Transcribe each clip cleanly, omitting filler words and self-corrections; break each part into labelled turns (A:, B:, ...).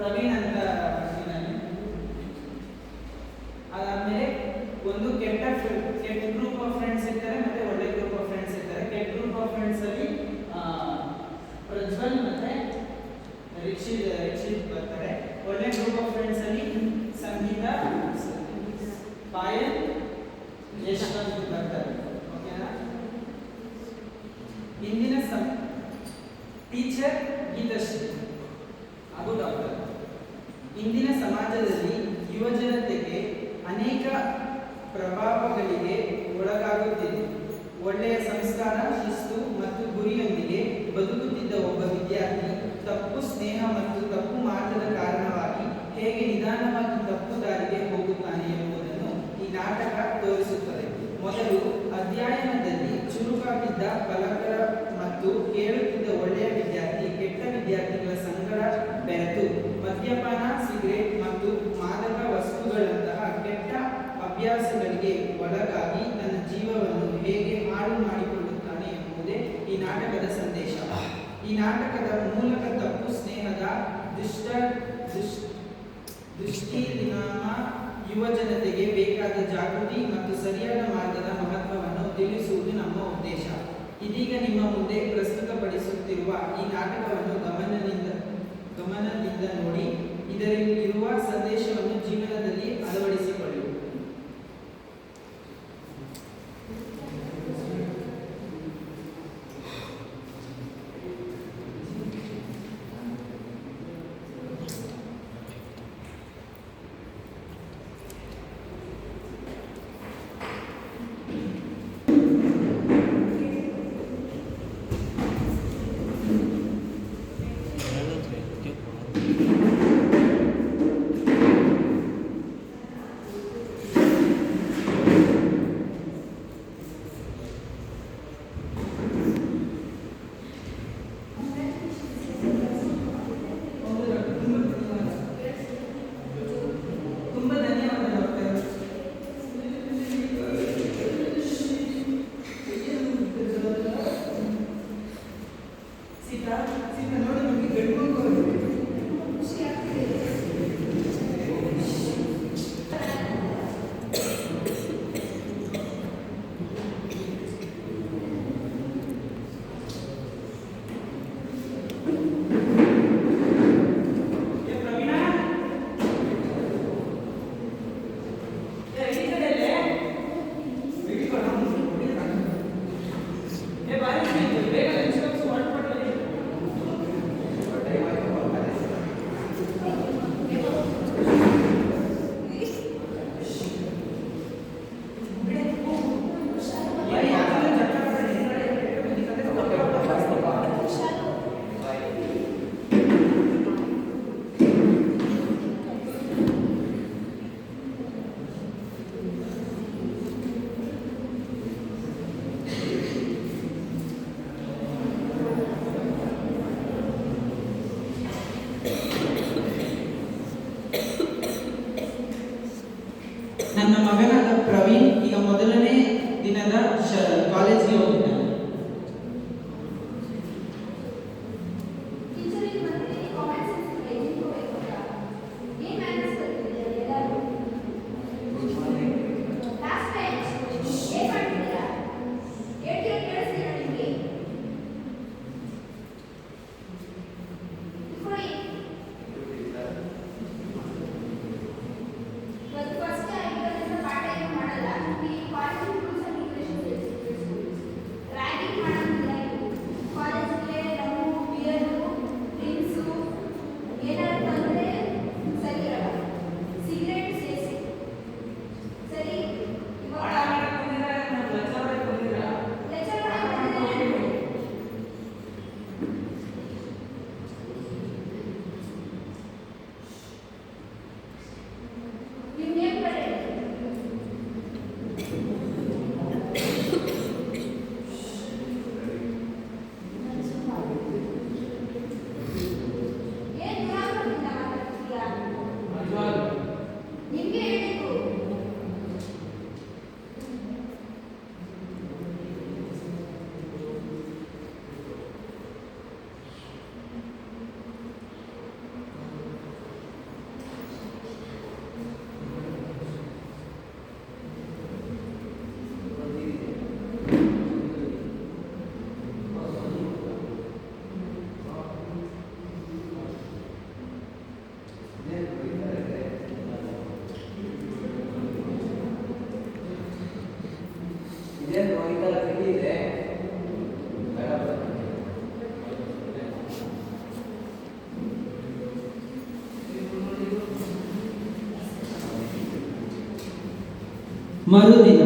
A: ಪ್ರವೀಣ್ ಅಂತ ಬರ್ತಿದ್ದಾನೆ. ಅದಾದ್ಮೇಲೆ ಒಂದು ಕೆಟ್ಟ ಗ್ರೂಪ್ ಆಫ್ ಫ್ರೆಂಡ್ಸ್ ಇರ್ತಾರೆ, ಮತ್ತೆ ಒಳ್ಳೆ ಗ್ರೂಪ್ ಆಫ್ ಫ್ರೆಂಡ್ಸ್ ಇರ್ತಾರೆ. ಕೆಟ್ಟ ಗ್ರೂಪ್ ಆಫ್ ಫ್ರೆಂಡ್ಸ್ ಅಲ್ಲಿ ಪ್ರಜ್ವಲ್ ಮತ್ತೆ ರಿಕ್ಷಿತ್ ಬರ್ತಾರೆ. ಒಳ್ಳೆ ಗ್ರೂಪ್ ಆಫ್ ಫ್ರೆಂಡ್ಸ್ ಅಲ್ಲಿ ಸಂಗೀತ, ಪಾಯಲ್, ಯಶವಂತ್ ಬರ್ತಾರೆ. ಓಕೆನಾ? ಇಂದಿನ ಟೀಚರ್ ಗೀತಶ್ರೀ ಹಾಗೂ ಡಾಕ್ಟರ್. ಇಂದಿನ ಸಮಾಜದಲ್ಲಿ ಯುವಜನತೆಗೆ ಅನೇಕ ಪ್ರಭಾವಗಳಿಗೆ ಒಳಗಾಗುತ್ತಿದೆ. ಒಳ್ಳೆಯ ಸಂಸ್ಕಾರ, ಶಿಸ್ತು ಮತ್ತು ಗುರಿಯೊಂದಿಗೆ ಬದುಕುತ್ತಿದ್ದ ಒಬ್ಬ ವಿದ್ಯಾರ್ಥಿ ತಪ್ಪು ಸ್ನೇಹ ಮತ್ತು ತಪ್ಪು ಮಾರ್ಗದ ಕಾರಣವಾಗಿ ಹೇಗೆ ನಿಧಾನವಾಗಿ ತಪ್ಪು ದಾರಿಗೆ ಹೋಗುತ್ತಾನೆ ಎಂಬುದನ್ನು ಈ ನಾಟಕ ತೋರಿಸುತ್ತದೆ. ಮೊದಲು ಅಧ್ಯಯನದಲ್ಲಿ ಚುರುಕಾಗಿದ್ದ ಫಲಕರ ಮತ್ತು ಕೇಳುತ್ತಿದ್ದ ಒಳ್ಳೆಯ ವಿದ್ಯಾರ್ಥಿ ಕೆಟ್ಟ ವಿದ್ಯಾರ್ಥಿಗಳ ಸಂಗಡ ಬೆರೆತು ಮದ್ಯಪಾನ, ಸಿಗರೇಟ್ ಮತ್ತು ಮಾದಕ ವಸ್ತುಗಳಂತಹ ಕೆಟ್ಟ ಅಭ್ಯಾಸಗಳಿಗೆ ಒಳಗಾಗಿ ತನ್ನ ಜೀವವನ್ನು ಹೇಗೆ ಹಾಳು ಮಾಡಿಕೊಳ್ಳುತ್ತಾನೆ ಎಂಬುದೇ ಈ ನಾಟಕದ ಸಂದೇಶ. ಈ ನಾಟಕದ ಮೂಲಕ ತಪ್ಪು ಸ್ನೇಹದ ದೃಷ್ಟಿರಿನಾಮ ಯುವಜನತೆಗೆ ಬೇಕಾದ ಜಾಗೃತಿ ಮತ್ತು ಸರಿಯಾದ ಮಾರ್ಗದ ಮಹತ್ವವನ್ನು ತಿಳಿಸುವುದು ನಮ್ಮ ಉದ್ದೇಶ. ಇದೀಗ ನಿಮ್ಮ ಮುಂದೆ ಪ್ರಸ್ತುತಪಡಿಸುತ್ತಿರುವ ಈ ನಾಟಕವನ್ನು ಗಮನದಿಂದ ನೋಡಿ, ಇದರಲ್ಲಿರುವ ಸಂದೇಶವನ್ನು ಜೀವನದಲ್ಲಿ ಅಳವಡಿಸಿಕೊಳ್ಳಿ. ನನ್ನ ಮಗನಾದ ಪ್ರವೀಣ್ ಈಗ ಮೊದಲನೇ ದಿನದ ಕಾಲೇಜ್ಗೆ ಹೋಗಿದ್ದಾನೆ.
B: First, I
A: ಮರುದಿನ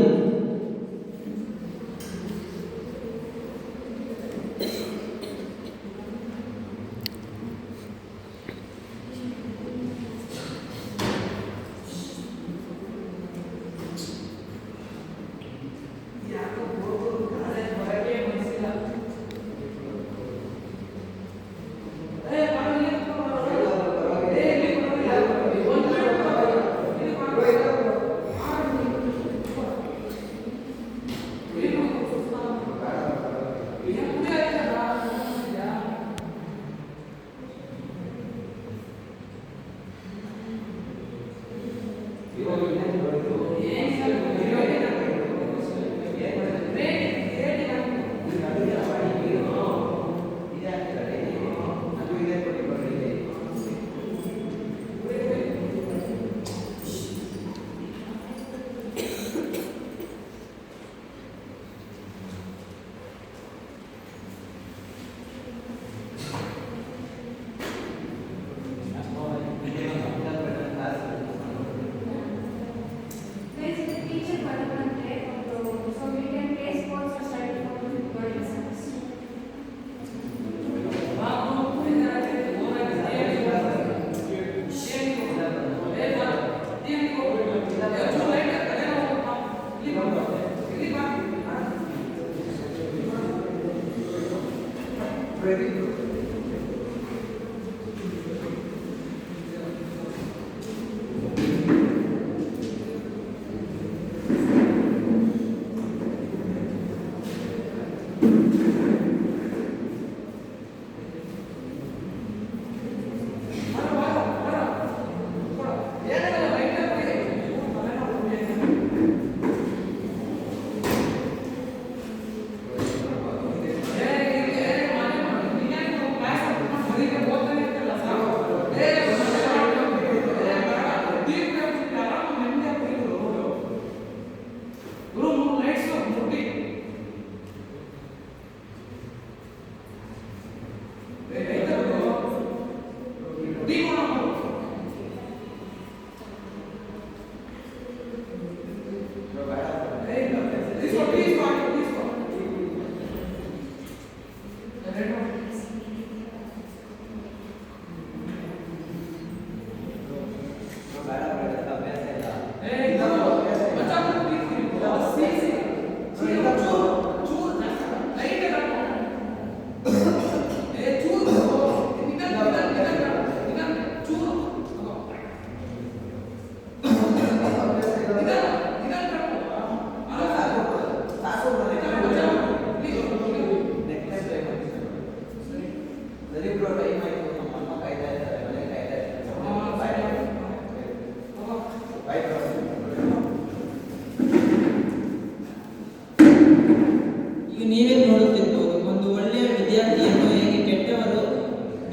A: ನೀವೇ ನೋಡುತ್ತಿರ್ಬೋದು, ಒಂದು ಒಳ್ಳೆಯ ವಿದ್ಯಾರ್ಥಿಯನ್ನು ಹೇಗೆ ಕೆಟ್ಟವರು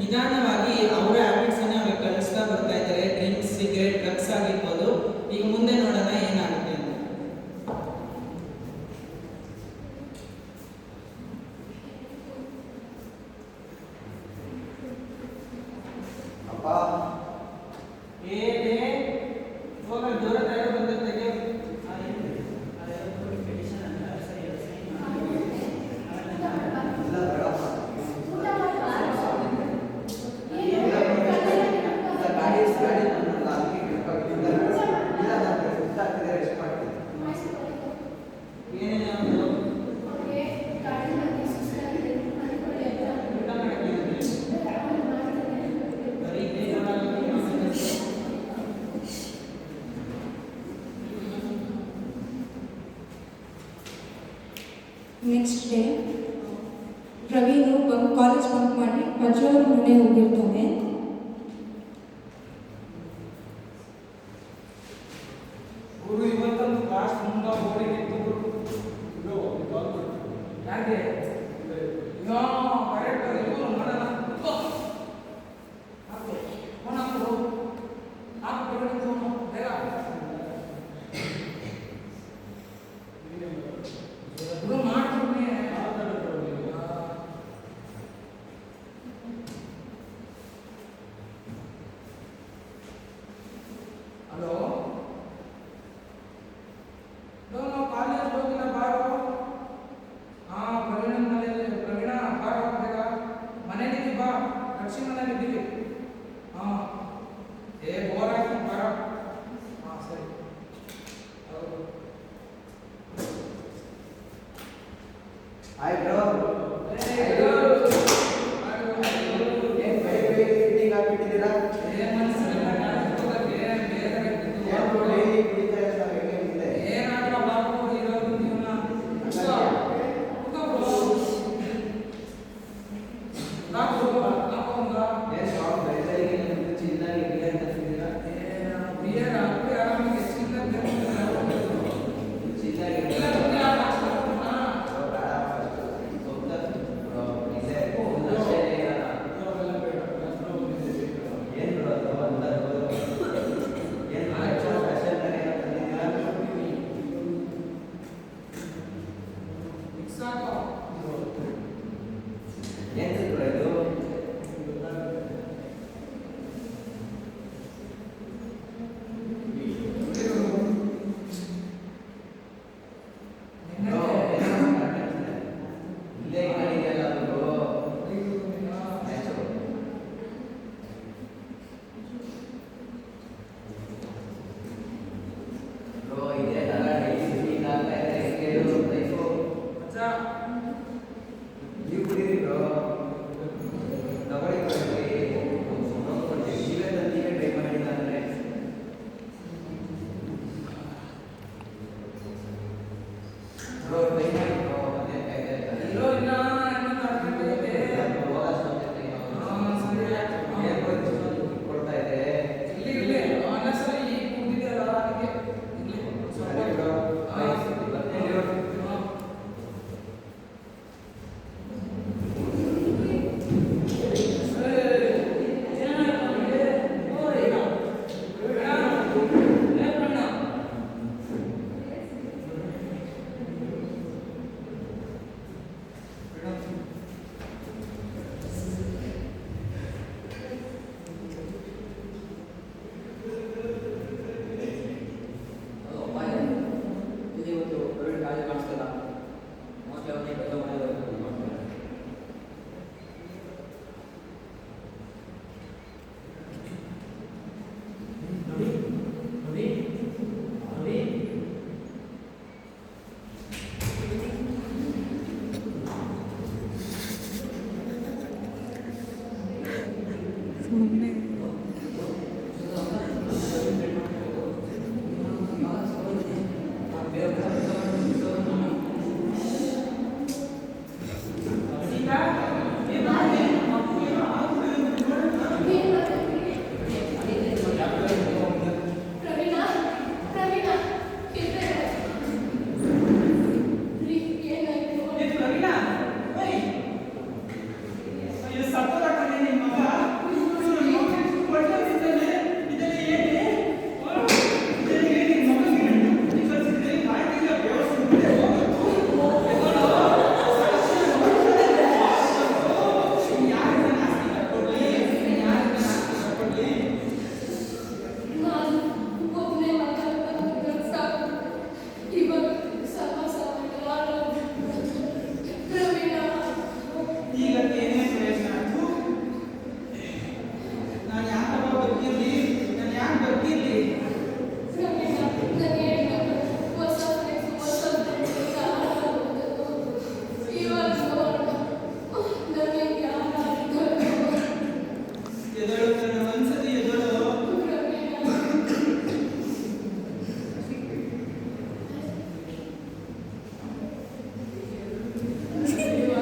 A: ನಿಧಾನವಾಗಿ ಅವರ ಹ್ಯಾಬಿಟ್ಸ್ ಅನ್ನು ಅವ್ರಿಗೆ ಕಲಿಸ್ತಾ ಬರ್ತಾ ಇದ್ದಾರೆ. ಡ್ರಿಂಕ್ಸ್, ಸಿಗರೇಟ್, ಡ್ರಗ್ಸ್ ಆಗಿರ್ಬೋದು. ಈಗ ಮುಂದೆ ನೋಡೋಣ ಏನಾಗುತ್ತೆ ಅಂತ.
B: ನೆಕ್ಸ್ಟ್ ಡೇ ಪ್ರವೀಣು ಕಾಲೇಜ್ ಬಂಕ್ ಮಾಡಿ ಅಜ್ಜಿ ಅವ್ರ ಮನೆ ಹೋಗಿರ್ತಾನೆ.
C: ಸುಮ್ಮನೆ